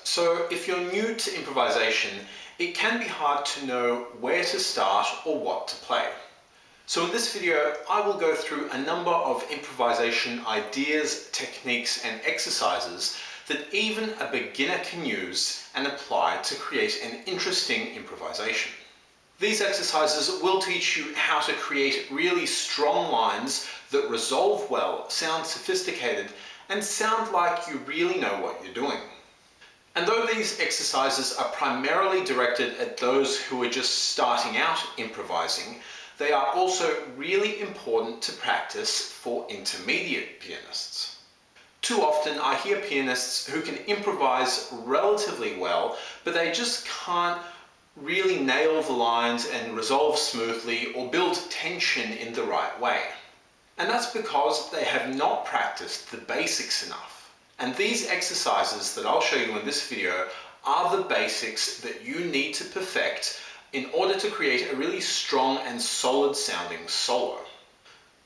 So if you're new to improvisation, it can be hard to know where to start or what to play. So in this video, I will go through a number of improvisation ideas, techniques, and exercises that even a beginner can use and apply to create an interesting improvisation. These exercises will teach you how to create really strong lines that resolve well, sound sophisticated, and sound like you really know what you're doing. And though these exercises are primarily directed at those who are just starting out improvising, they are also really important to practice for intermediate pianists. Too often I hear pianists who can improvise relatively well, but they just can't really nail the lines and resolve smoothly or build tension in the right way. And that's because they have not practiced the basics enough. And these exercises that I'll show you in this video are the basics that you need to perfect in order to create a really strong and solid sounding solo.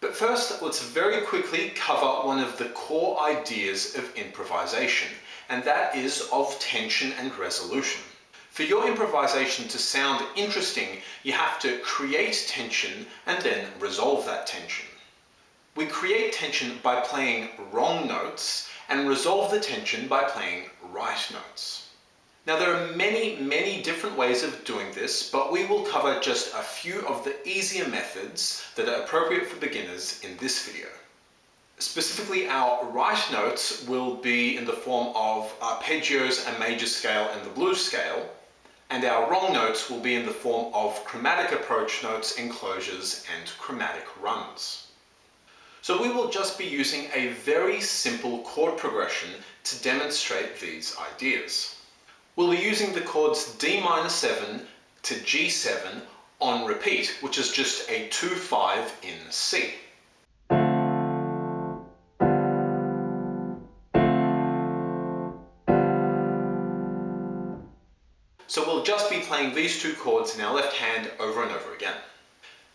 But first, let's very quickly cover one of the core ideas of improvisation, and that is of tension and resolution. For your improvisation to sound interesting, you have to create tension and then resolve that tension. We create tension by playing wrong notes and resolve the tension by playing right notes. Now there are many different ways of doing this, but we will cover just a few of the easier methods that are appropriate for beginners in this video. Specifically, our right notes will be in the form of arpeggios, a major scale and the blues scale, and our wrong notes will be in the form of chromatic approach notes, enclosures, and chromatic runs. So we will just be using a very simple chord progression to demonstrate these ideas. We'll be using the chords D minor 7 to G7 on repeat, which is just a 2-5 in C. So we'll just be playing these two chords in our left hand over and over again.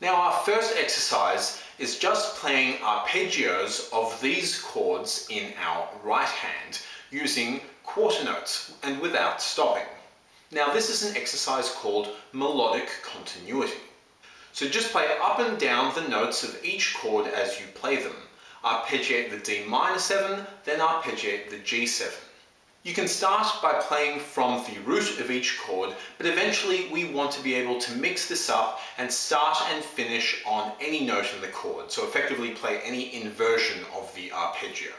Now our first exercise is just playing arpeggios of these chords in our right hand using quarter notes and without stopping. Now this is an exercise called melodic continuity. So just play up and down the notes of each chord as you play them. Arpeggiate the D minor 7, then arpeggiate the G7. You can start by playing from the root of each chord, but eventually we want to be able to mix this up and start and finish on any note in the chord, so effectively play any inversion of the arpeggio.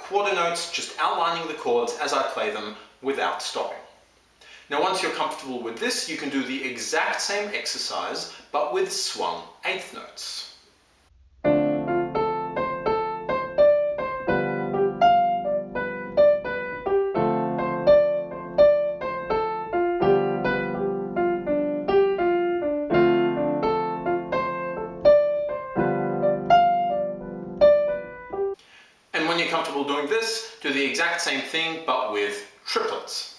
Quarter notes, just outlining the chords as I play them without stopping. Now once you're comfortable with this, you can do the exact same exercise but with swung eighth notes. When you're comfortable doing this, do the exact same thing but with triplets.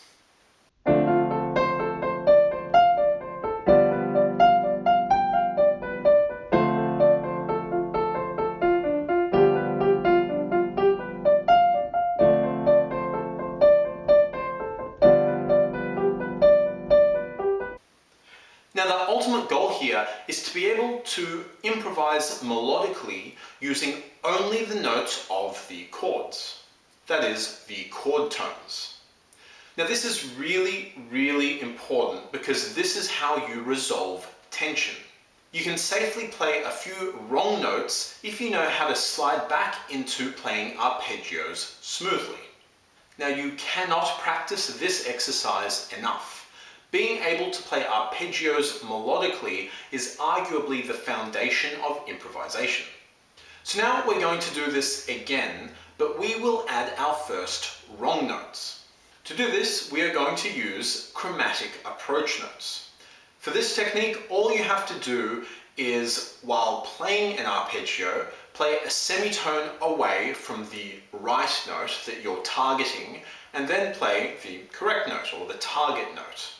Now the ultimate goal here is to be able to improvise melodically using only the notes of the chords, that is, the chord tones. Now this is really important because this is how you resolve tension. You can safely play a few wrong notes if you know how to slide back into playing arpeggios smoothly. Now you cannot practice this exercise enough. Being able to play arpeggios melodically is arguably the foundation of improvisation. So now we're going to do this again, but we will add our first wrong notes. To do this, we are going to use chromatic approach notes. For this technique, all you have to do is, while playing an arpeggio, play a semitone away from the right note that you're targeting, and then play the correct note, or the target note.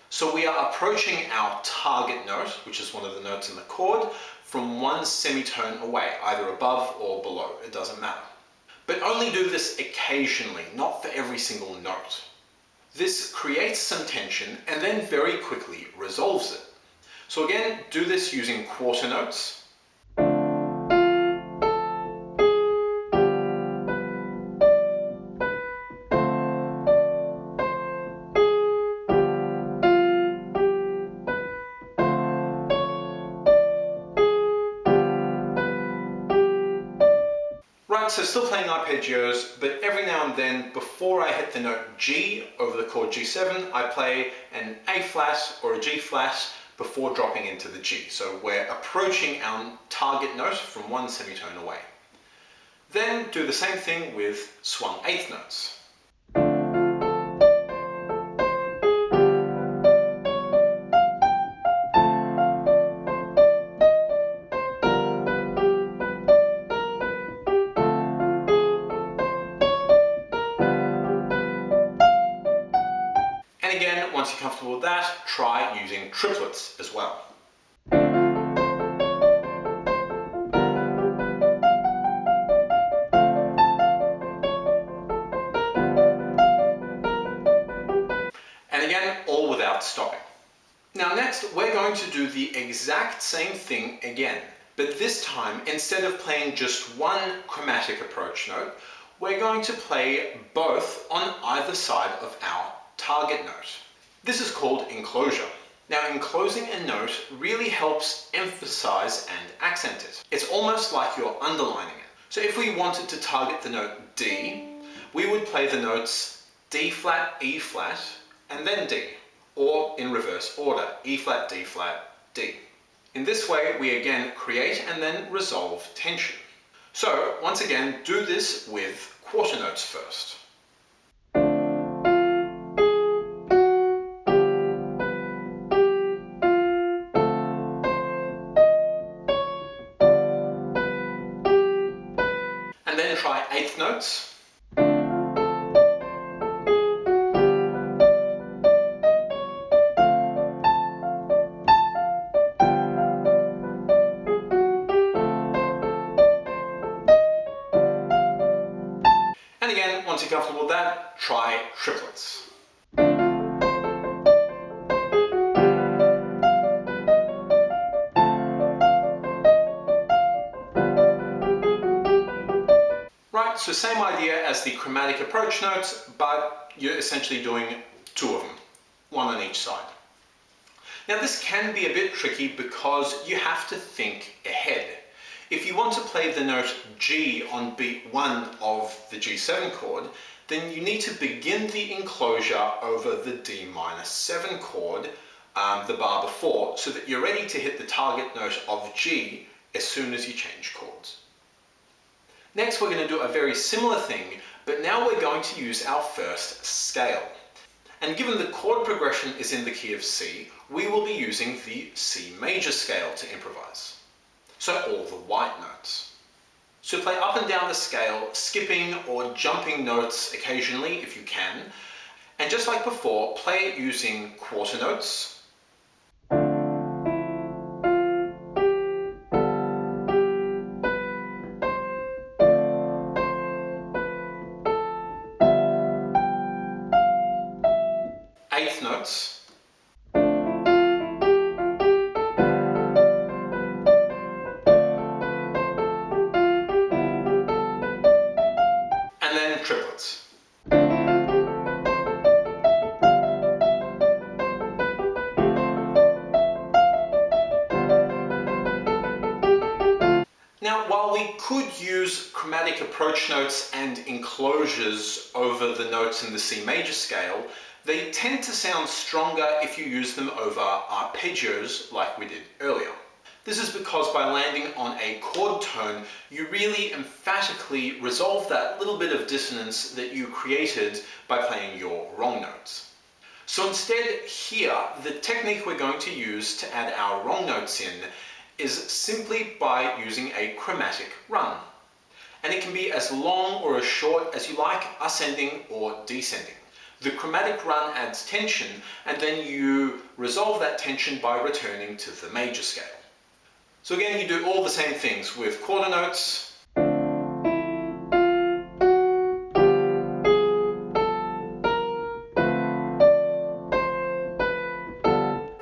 So we are approaching our target note, which is one of the notes in the chord, from one semitone away, either above or below, it doesn't matter. But only do this occasionally, not for every single note. This creates some tension and then very quickly resolves it. So again, do this using quarter notes. Right, so still playing arpeggios, but every now and then, before I hit the note G over the chord G7, I play an A flat or a G flat before dropping into the G. So we're approaching our target note from one semitone away. Then do the same thing with swung eighth notes. And again, once you're comfortable with that, try using triplets as well. And again, all without stopping. Now next, we're going to do the exact same thing again, but this time, instead of playing just one chromatic approach note, we're going to play both on either side of our target note. This is called enclosure. Now, enclosing a note really helps emphasize and accent it. It's almost like you're underlining it. So if we wanted to target the note D, we would play the notes D flat, E flat, and then D, or in reverse order, E flat, D flat, D. In this way, we again create and then resolve tension. So once again, do this with quarter notes first. And then try eighth notes. And again, once you're comfortable with that, try triplets. Right, so same idea as the chromatic approach notes, but you're essentially doing two of them, one on each side. Now this can be a bit tricky because you have to think ahead. If you want to play the note G on beat 1 of the G7 chord, then you need to begin the enclosure over the D minor 7 chord, the bar before, so that you're ready to hit the target note of G as soon as you change chords. Next, we're going to do a very similar thing, but now we're going to use our first scale. And given the chord progression is in the key of C, we will be using the C major scale to improvise. So all the white notes. So play up and down the scale, skipping or jumping notes occasionally if you can. And just like before, play it using quarter notes, eighth notes, and then triplets. Now, while we could use chromatic approach notes and enclosures over the notes in the C major scale, they tend to sound stronger if you use them over arpeggios like we did earlier. This is because by landing on a chord tone, you really emphatically resolve that little bit of dissonance that you created by playing your wrong notes. So instead here, the technique we're going to use to add our wrong notes in is simply by using a chromatic run. And it can be as long or as short as you like, ascending or descending. The chromatic run adds tension, and then you resolve that tension by returning to the major scale. So again, you do all the same things with quarter notes,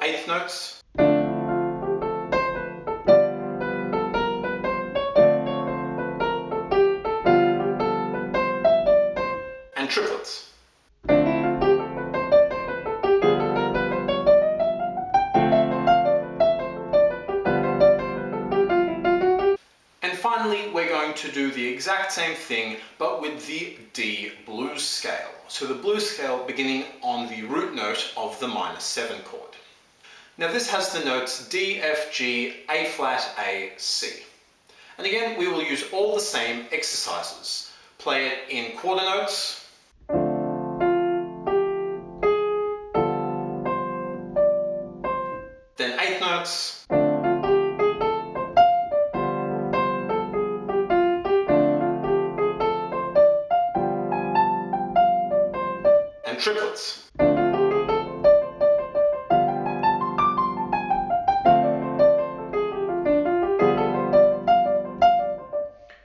eighth notes, and triplets. And finally, we're going to do the exact same thing, but with the D blues scale. So the blues scale beginning on the root note of the minor 7 chord. Now this has the notes D, F, G, A flat, A, C. And again, we will use all the same exercises. Play it in quarter notes, then eighth notes, and triplets.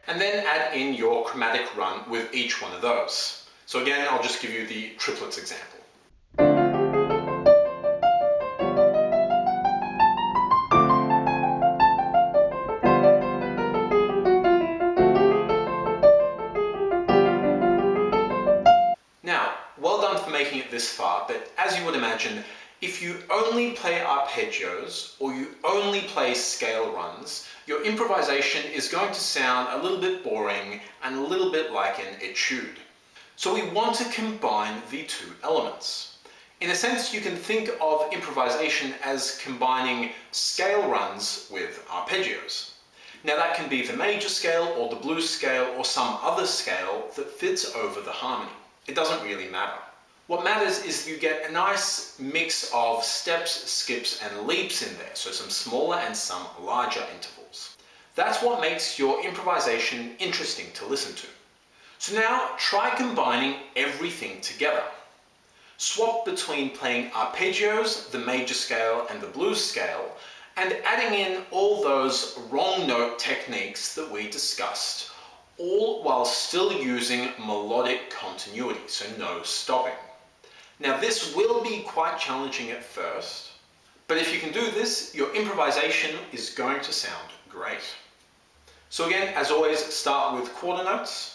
And then add in your chromatic run with each one of those. So again, I'll just give you the triplets example. Now, well done for making it this far, but as you would imagine, if you only play arpeggios or you only play scale runs, your improvisation is going to sound a little bit boring and a little bit like an etude. So we want to combine the two elements. In a sense, you can think of improvisation as combining scale runs with arpeggios. Now that can be the major scale or the blues scale or some other scale that fits over the harmony. It doesn't really matter. What matters is you get a nice mix of steps, skips, and leaps in there, so some smaller and some larger intervals. That's what makes your improvisation interesting to listen to. So now try combining everything together. Swap between playing arpeggios, the major scale and the blues scale, and adding in all those wrong note techniques that we discussed, all while still using melodic continuity, so no stopping. Now this will be quite challenging at first, but if you can do this, your improvisation is going to sound great. So again, as always, start with quarter notes.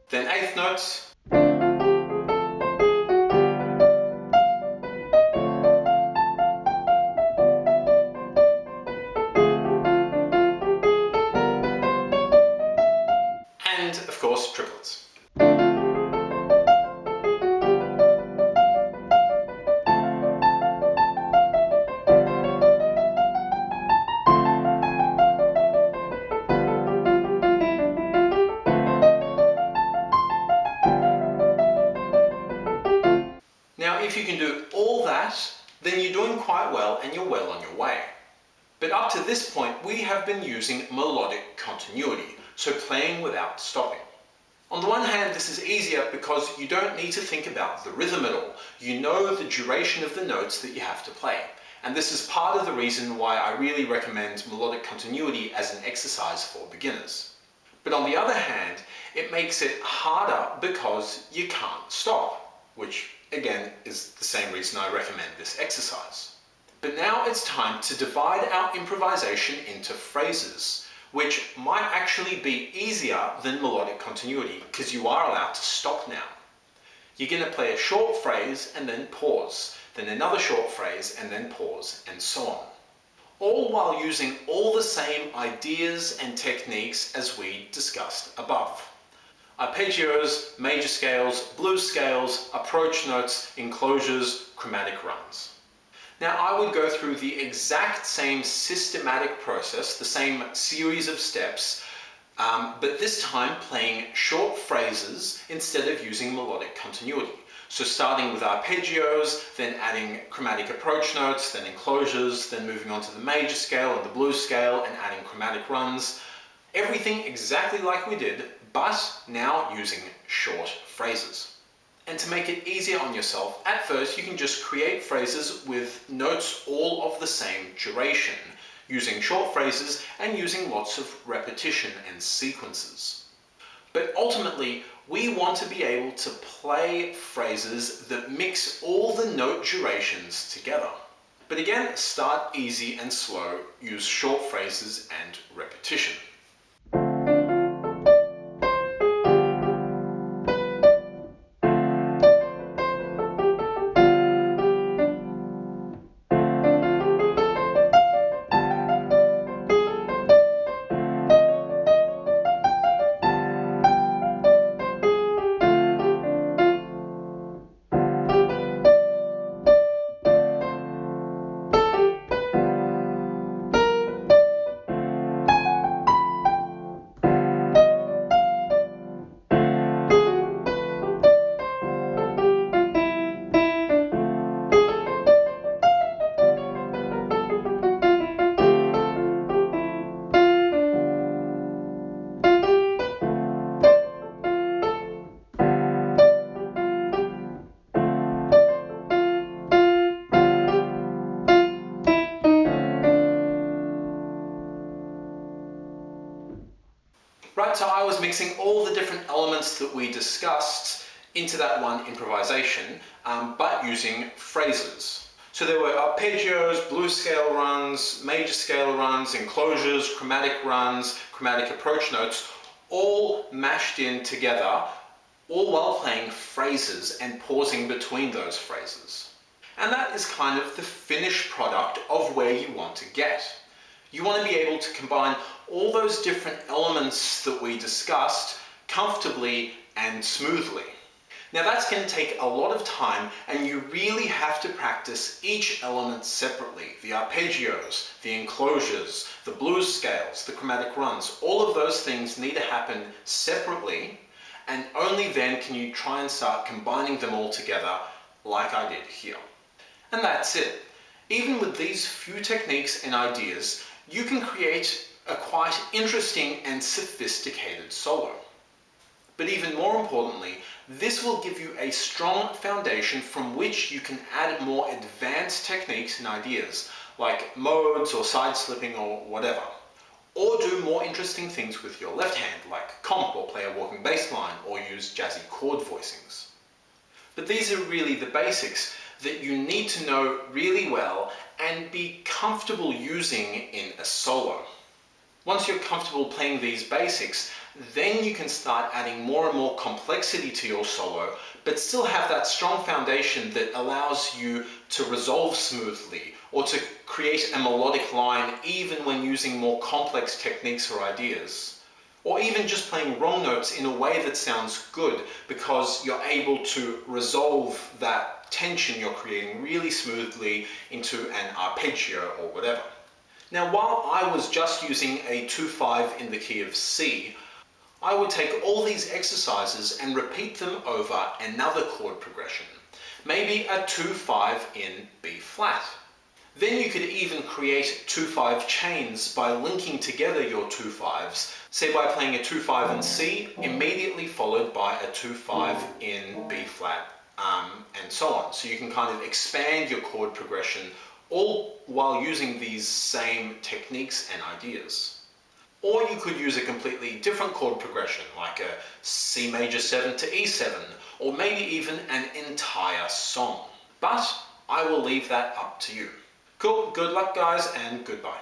Then eighth notes. And of course, triplets. Now, if you can do all that, then you're doing quite well and you're well on your way. But up to this point, we have been using melodic continuity, so playing without stopping. On the one hand, this is easier because you don't need to think about the rhythm at all. You know the duration of the notes that you have to play. And this is part of the reason why I really recommend melodic continuity as an exercise for beginners. But on the other hand, it makes it harder because you can't stop, which again is the same reason I recommend this exercise. But now it's time to divide our improvisation into phrases, which might actually be easier than melodic continuity because you are allowed to stop now. You're going to play a short phrase and then pause, then another short phrase and then pause, and so on. All while using all the same ideas and techniques as we discussed above. Arpeggios, major scales, blues scales, approach notes, enclosures, chromatic runs. Now I would go through the exact same systematic process, the same series of steps, but this time playing short phrases instead of using melodic continuity. So starting with arpeggios, then adding chromatic approach notes, then enclosures, then moving on to the major scale and the blues scale and adding chromatic runs. Everything exactly like we did, but now using short phrases. And to make it easier on yourself, at first you can just create phrases with notes all of the same duration, using short phrases and using lots of repetition and sequences. But ultimately, we want to be able to play phrases that mix all the note durations together. But again, start easy and slow, use short phrases and repetition. Right, so I was mixing all the different elements that we discussed into that one improvisation, but using phrases. So there were arpeggios, blues scale runs, major scale runs, enclosures, chromatic runs, chromatic approach notes, all mashed in together, all while playing phrases and pausing between those phrases. And that is kind of the finished product of where you want to get. You want to be able to combine all those different elements that we discussed comfortably and smoothly. Now that's going to take a lot of time, and you really have to practice each element separately. The arpeggios, the enclosures, the blues scales, the chromatic runs, all of those things need to happen separately, and only then can you try and start combining them all together like I did here. And that's it. Even with these few techniques and ideas, you can create a quite interesting and sophisticated solo. But even more importantly, this will give you a strong foundation from which you can add more advanced techniques and ideas, like modes or side slipping or whatever. Or do more interesting things with your left hand, like comp or play a walking bass line or use jazzy chord voicings. But these are really the basics that you need to know really well and be comfortable using in a solo. Once you're comfortable playing these basics, then you can start adding more and more complexity to your solo, but still have that strong foundation that allows you to resolve smoothly or to create a melodic line even when using more complex techniques or ideas. Or even just playing wrong notes in a way that sounds good because you're able to resolve that tension you're creating really smoothly into an arpeggio or whatever. Now, while I was just using a 2/5 in the key of C, I would take all these exercises and repeat them over another chord progression, maybe a 2/5 in B flat. Then you could even create 2/5 chains by linking together your 2/5s, say by playing a 2/5 in C, immediately followed by a 2/5 in B flat, and so on. So you can kind of expand your chord progression all while using these same techniques and ideas. Or you could use a completely different chord progression, like a C major 7 to E7, or maybe even an entire song. But I will leave that up to you. Cool, good luck guys, and goodbye.